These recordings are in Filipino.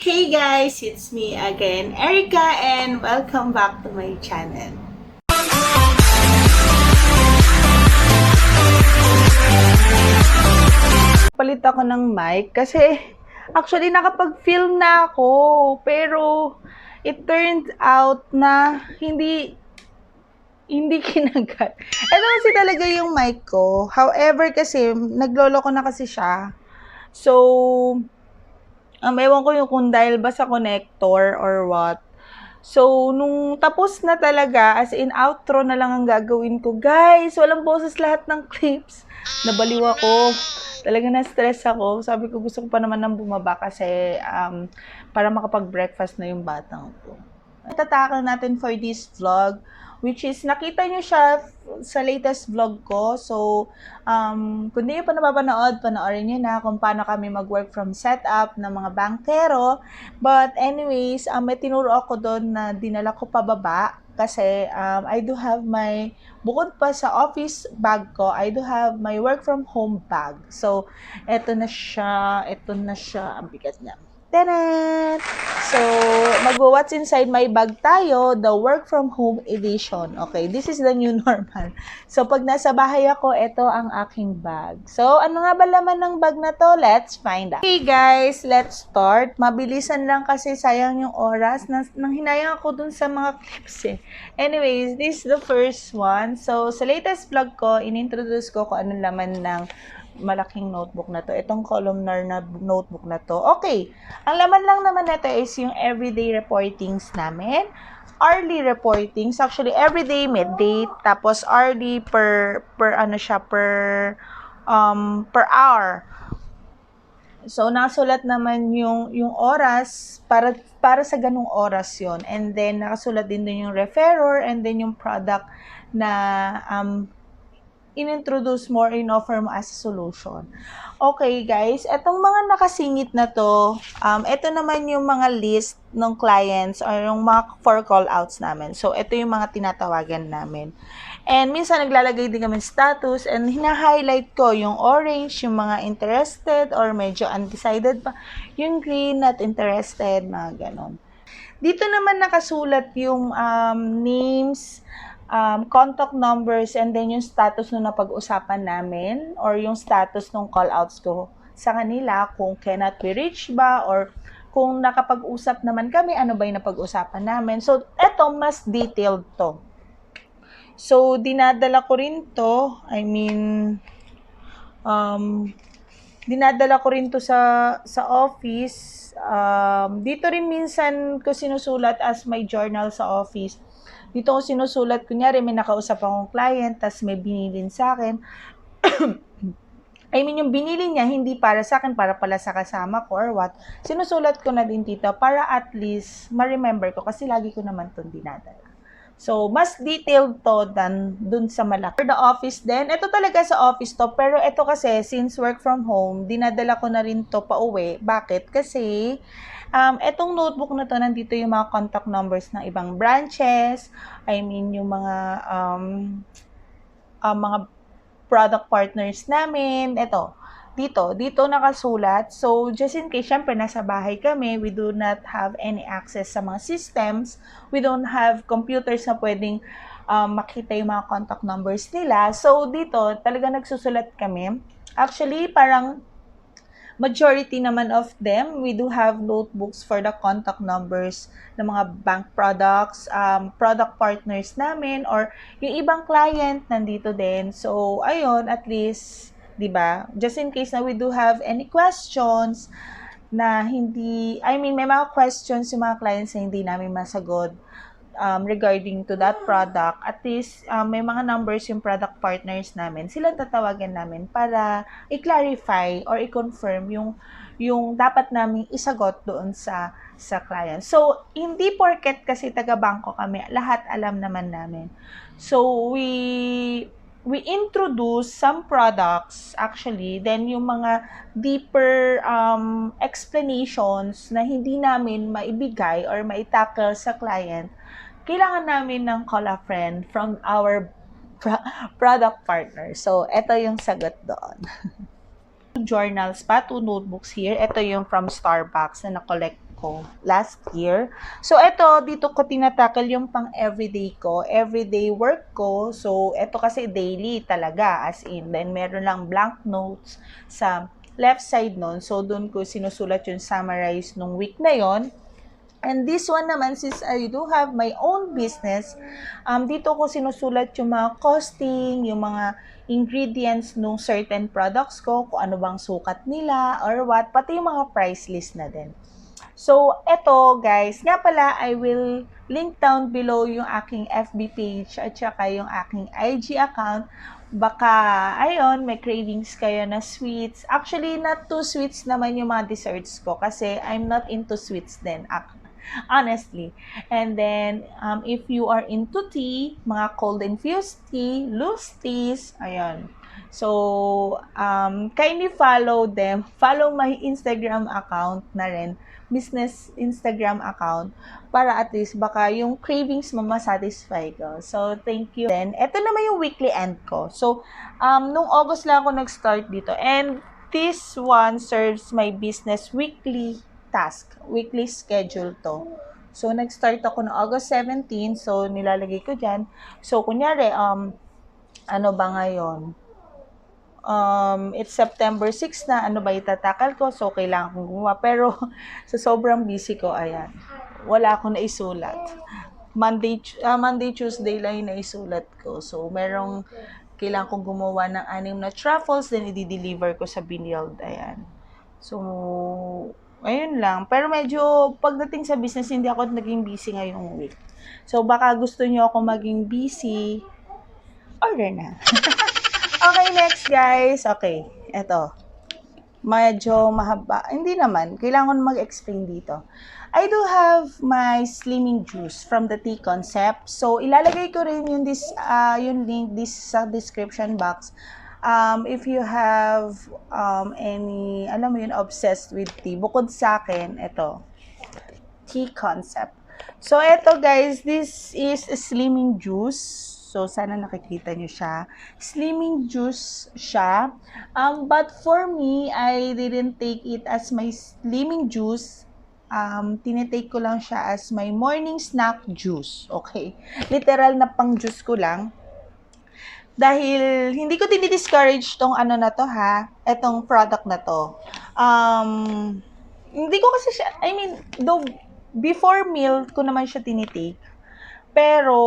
Hey guys, it's me again, Erica, and welcome back to my channel. Palit ako ng mic kasi actually nakapag-film na ako, pero it turned out na hindi kinagat. Ito kasi talaga yung mic ko. However kasi, naglolo ko na kasi siya. So, ewan ko yung kung dahil ba sa connector or what. So, nung tapos na talaga, as in outro na lang ang gagawin ko. Guys, walang boses lahat ng clips. Nabaliw ako. Talaga na-stress ako. Sabi ko, gusto ko pa naman nang bumaba kasi para makapag-breakfast na yung batang ko. Tatakal natin for this vlog, which is, nakita nyo siya sa latest vlog ko. So, kung di nyo pa napapanood, panoorin nyo na kung paano kami mag-work from setup ng mga bankero. But anyways, may tinuro ako doon na dinala ko pababa. Kasi I do have bukod pa sa office bag ko, I do have my work from home bag. So, eto na siya, ang bigat niya. Taran! So, what's inside my bag tayo, the work from home edition. Okay, this is the new normal. So, pag nasa bahay ako, ito ang aking bag. So, ano nga ba laman ng bag na to? Let's find out. Okay guys, let's start. Mabilisan lang kasi sayang yung oras. Nang hinayang ako dun sa mga clips eh. Anyways, this is the first one. So, sa latest vlog ko, inintroduce ko kung anong laman ng malaking notebook na to. Itong columnar na notebook na to. Okay. Ang laman lang naman nito is yung everyday reportings namin. Hourly reportings. Actually, everyday may date. Tapos, hourly per hour. So, nasulat naman yung oras para sa ganung oras yon. And then, nakasulat din dun yung referrer and then yung product na in-introduce more, in-offer mo as a solution. Okay, guys. Etong mga nakasingit na to, ito naman yung mga list ng clients or yung mga for call-outs namin. So, ito yung mga tinatawagan namin. And minsan, naglalagay din kami status and hina-highlight ko yung orange, yung mga interested or medyo undecided pa. Yung green, not interested, mga ganon. Dito naman nakasulat yung names, contact numbers, and then yung status nung napag-usapan namin or yung status nung call-outs ko sa kanila, kung cannot be reached ba or kung nakapag-usap naman kami, ano ba yung napag-usapan namin. So, eto, mas detailed to. So, dinadala ko rin to, dinadala ko rin to sa office. Dito rin minsan ko sinusulat as my journal sa office. Dito ko sinusulat, kunyari may nakausap akong client, tas may binilin sa akin. Yung binili niya, hindi para sa akin, para pala sa kasama ko or what. Sinusulat ko na din dito para at least ma-remember ko kasi lagi ko naman itong dinadala. So, mas detailed to than dun sa malaki. For the office din, ito talaga sa office to, pero ito kasi, since work from home, dinadala ko na rin to pa uwi. Bakit? Kasi, etong notebook na to, nandito yung mga contact numbers ng ibang branches, yung mga product partners namin. Ito, dito nakasulat. So, just in case, syempre, nasa bahay kami, we do not have any access sa mga systems. We don't have computers na pwedeng makita yung mga contact numbers nila. So, dito, talaga nagsusulat kami. Actually, parang majority naman of them, we do have notebooks for the contact numbers ng mga bank products, product partners namin, or yung ibang client nandito din. So, ayun, at least, diba? Just in case na we do have any questions na may mga questions yung mga clients na hindi namin masagot regarding to that product, at least may mga numbers yung product partners namin, sila tatawagan namin para i-clarify or i-confirm yung dapat naming isagot doon sa client. So, hindi porket kasi taga-bangko kami, lahat alam naman namin. So, we introduce some products actually, then yung mga deeper explanations na hindi namin maibigay or maitackle sa client, kailangan namin ng call a friend from our product partner. So, ito yung sagot doon. Journals pa, 2 notebooks here. Ito yung from Starbucks na na-collect ko last year. So, ito, dito ko tinatakal yung pang everyday ko, everyday work ko. So, ito kasi daily talaga, as in. Then, meron lang blank notes sa left side nun. So, dun ko sinusulat yung summarize nung week na yon. And this one naman, since I do have my own business, dito ko sinusulat yung mga costing, yung mga ingredients nung certain products ko, kung ano bang sukat nila, or what, pati yung mga price list na din. So, eto guys, nga pala, I will link down below yung aking FB page at saka yung aking IG account. Baka, ayun, may cravings kayo na sweets. Actually, not too sweets naman yung mga desserts ko kasi I'm not into sweets din, honestly. And then, if you are into tea, mga cold infused tea, loose teas, ayun. So, kindly follow them. Follow my Instagram account na rin, business Instagram account, para at least baka yung cravings mo masatisfy ko. So, thank you. Then, eto naman yung weekly end ko. So, nung August lang ako nag-start dito. And this one serves my business weekly task, weekly schedule to. So, nag-start ako no August 17, so nilalagay ko dyan. So, kunyari, ano ba ngayon? It's September 6 na, ano ba itatakal ko? So, kailangan kong gumawa. Pero, sa sobrang busy ko, ayan, wala akong naisulat. Monday, Tuesday lang yung naisulat ko. So, merong kailangan kong gumawa ng 6 na truffles, then i-deliver ko sa Binild, ayan. So, ayun lang. Pero medyo, pagdating sa business, hindi ako naging busy ngayong week. So, baka gusto nyo ako maging busy, order na. Okay, next guys. Okay, eto. Medyo mahaba. Hindi naman. Kailangan mag-explain dito. I do have my slimming juice from the Teaconceptph. So, ilalagay ko rin yung link sa description box. If you have any, alam mo yun, obsessed with tea. Bukod sa akin, ito. Teaconceptph. So, ito guys, this is a slimming juice. So, sana nakikita nyo siya. Slimming juice siya. But for me, I didn't take it as my slimming juice. Tinitake ko lang siya as my morning snack juice. Okay? Literal na pang juice ko lang. Dahil, hindi ko dinidiscourage tong ano na to ha. Etong product na to. Hindi ko kasi siya, I mean, though, before meal ko naman siya tinitake. Pero,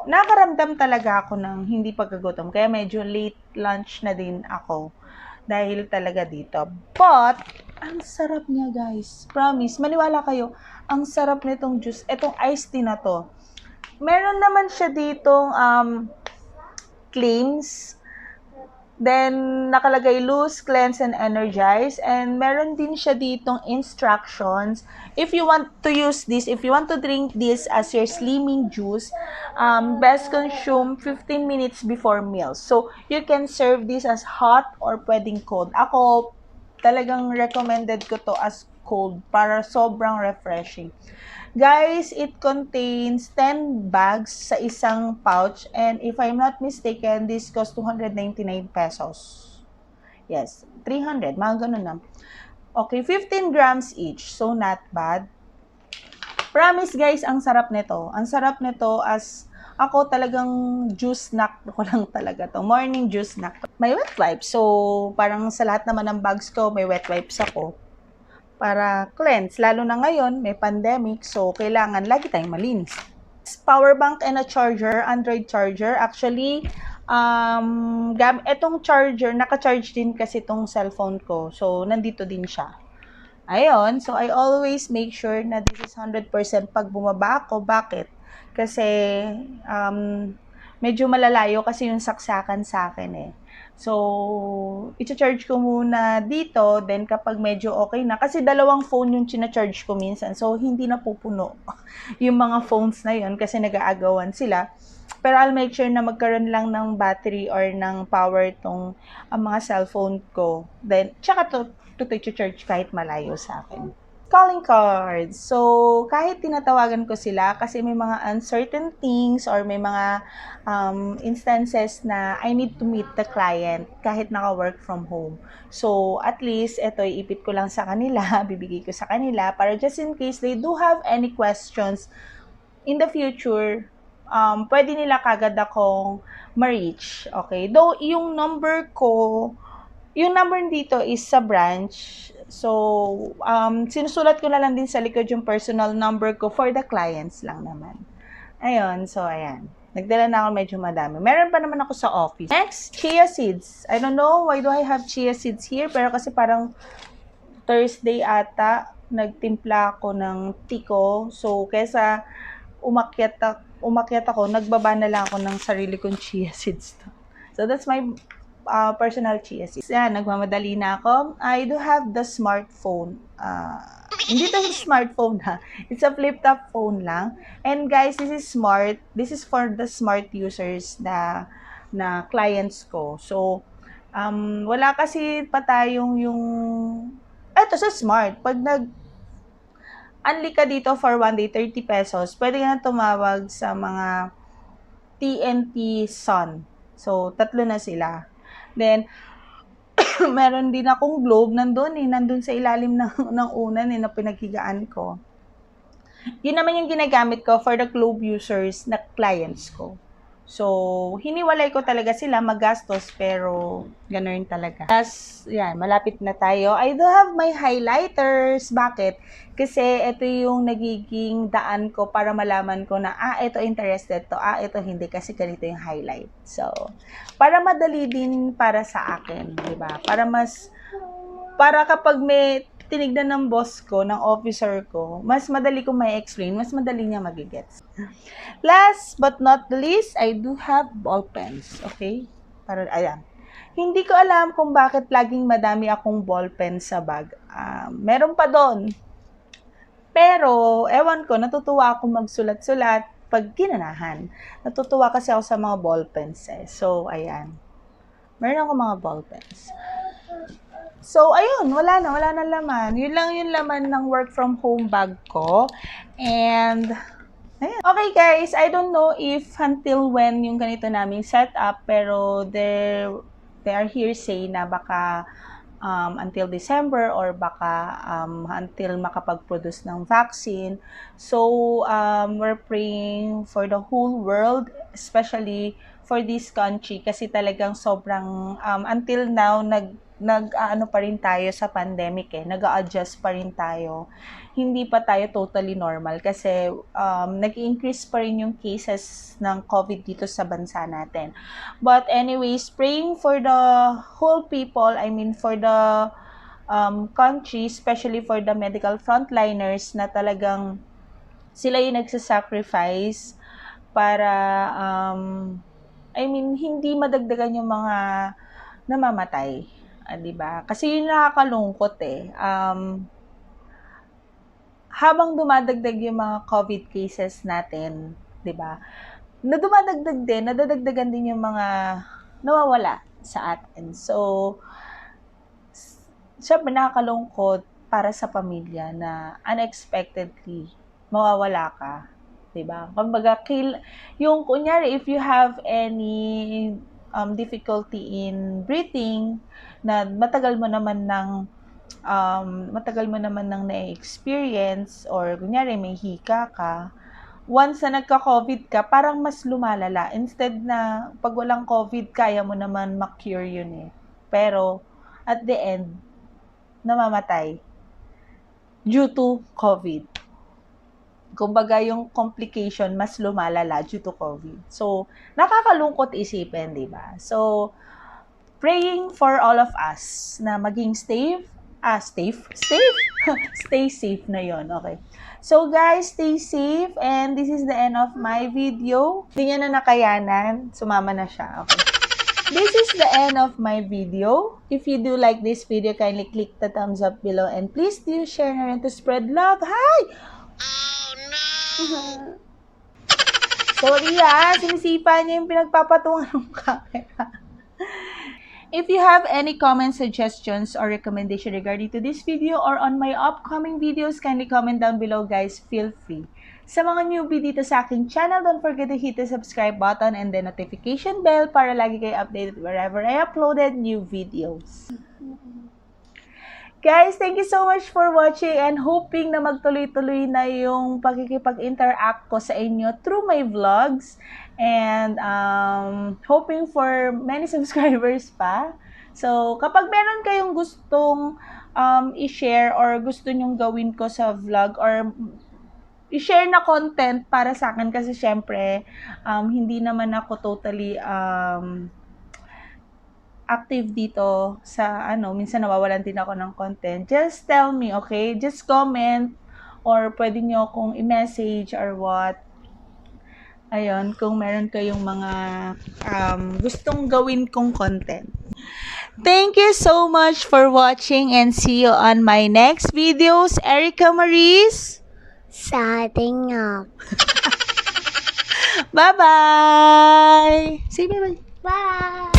nakaramdam talaga ako ng hindi pagkagutom. Kaya medyo late lunch na din ako. Dahil talaga dito. But, ang sarap niya guys. Promise, maniwala kayo. Ang sarap nitong juice. Itong iced tea na to. Meron naman siya ditong claims. Then, nakalagay loose, cleanse, and energize. And meron din siya ditong instructions. If you want to use this, if you want to drink this as your slimming juice, best consume 15 minutes before meals. So, you can serve this as hot or pwedeng cold. Ako, talagang recommended ko to as cold para sobrang refreshing. Guys, it contains 10 bags sa isang pouch, and if I'm not mistaken, this costs 299 pesos. Yes, 300, mga ganun na. Okay, 15 grams each, so not bad. Promise guys, ang sarap nito. Ang sarap nito as ako talagang juice snack ko lang talaga to. Morning juice snack. May wet wipes, so parang sa lahat naman ng bags ko, may wet wipes ako. Para cleanse. Lalo na ngayon, may pandemic, so kailangan lagi tayong malinis. Power bank and a charger, Android charger. Actually, etong charger, naka-charge din kasi itong cellphone ko. So, nandito din siya. Ayun, so I always make sure na this is 100% pag bumaba ako. Bakit? Kasi, medyo malalayo kasi yung saksakan sa akin eh. So, i-charge ko muna dito, then kapag medyo okay na, kasi dalawang phone yung china-charge ko minsan, so hindi na pupuno yung mga phones na yun kasi nag-aagawan sila. Pero I'll make sure na magkaroon lang ng battery or ng power tong mga cellphone ko. Then, tsaka to i-charge kahit malayo sa akin. calling cards. So, kahit tinatawagan ko sila kasi may mga uncertain things or may mga instances na I need to meet the client kahit naka-work from home. So, at least, ito, iipit ko lang sa kanila, bibigay ko sa kanila para just in case they do have any questions in the future, pwede nila kagad akong ma-reach. Okay? Though, yung number dito is sa branch. So, sinusulat ko na lang din sa likod yung personal number ko for the clients lang naman. Ayun, so ayan. Nagdala na ako medyo madami. Meron pa naman ako sa office. Next, chia seeds. I don't know why do I have chia seeds here, pero kasi parang Thursday ata, nagtimpla ako ng tiko. So, kesa umakyat ako, nagbaba na lang ako ng sarili kong chia seeds. So, that's my personal chia seeds. Yan, nagmamadali na ako. I do have the smartphone. Hindi to smartphone ha. It's a flip-top phone lang. And guys, this is smart. This is for the smart users na clients ko. So, wala kasi pa tayong yung eto sa smart. Pag unli ka dito for 1 day, 30 pesos, pwede ka na tumawag sa mga TNT Sun. So, 3 na sila. Then, meron din akong globe nandun sa ilalim ng unan na pinaghigaan ko. Yun naman yung ginagamit ko for the globe users na clients ko. So, hiniwalay ko talaga sila, magastos, pero ganoon talaga. Yan, malapit na tayo. I do have my highlighters. Bakit? Kasi ito yung nagiging daan ko para malaman ko na, ito interested to, ito hindi, kasi ganito yung highlight. So, para madali din para sa akin, di ba? Para kapag may tinignan ng boss ko, ng officer ko, mas madali kong may explain, mas madali niya magigets. Last but not the least, I do have ball pens. Okay? Ayan. Hindi ko alam kung bakit laging madami akong ball pen sa bag. Meron pa doon. Pero, ewan ko, natutuwa ako magsulat-sulat pag ginanahan. Natutuwa kasi ako sa mga ball pens eh. So, ayan. Meron ako mga ball pens. So, ayun, wala na laman. Yun lang yung laman ng work from home bag ko. And, ayun. Okay guys, I don't know if until when yung ganito naming setup, pero they are hearsay na baka until December or baka until makapag-produce ng vaccine. So, we're praying for the whole world, especially for this country, kasi talagang sobrang, until now, nag-ano pa rin tayo sa pandemic nag-a-adjust pa rin tayo. Hindi pa tayo totally normal kasi nag-increase pa rin yung cases ng COVID dito sa bansa natin. But anyways, praying for the whole people, I mean for the country, especially for the medical frontliners na talagang sila yung nagsasacrifice para hindi madagdagan yung mga namamatay. Diba? Kasi yun nakakalungkot habang dumadagdag yung mga COVID cases natin, diba? Na dumadagdag din, nadadagdagan din yung mga nawawala sa atin. So, syempre nakakalungkot para sa pamilya na unexpectedly mawawala ka. Diba? Kumbaga, yung kunyari, if you have any difficulty in breathing, na matagal mo naman nang na-experience, or kunyari may hika ka, once na nagka-COVID ka, parang mas lumalala. Instead na pag walang COVID, kaya mo naman ma-cure yun Pero, at the end, namamatay due to COVID. Kumbaga, yung complication mas lumalala due to COVID. So, nakakalungkot isipin, di ba? So, praying for all of us na maging stay safe na yon. Okay. So, guys, stay safe, and this is the end of my video. Hindi niya na nakayanan, sumama na siya. Okay. This is the end of my video. If you do like this video, kindly click the thumbs up below, and please do share na rin to spread love. Hi! Sorry sinisipa niya yung pinagpapatungan ng camera. If you have any comments, suggestions, or recommendation regarding to this video or on my upcoming videos, kindly comment down below, guys. Feel free. Sa mga newbie dito sa aking channel, don't forget to hit the subscribe button and the notification bell para lagi kayo updated wherever I uploaded new videos. Guys, thank you so much for watching and hoping na magtuloy-tuloy na yung pakikipag-interact ko sa inyo through my vlogs and hoping for many subscribers pa. So, kapag meron kayong gustong i-share or gusto nyong gawin ko sa vlog or i-share na content para sa akin kasi syempre hindi naman ako totally active dito sa minsan nawawalan din ako ng content. Just tell me, okay? Just comment or pwede nyo akong i-message or what. Ayun, kung meron kayong mga gustong gawin kong content. Thank you so much for watching and see you on my next videos. Erica Mariz, Signing up. bye-bye! Say bye-bye. Bye.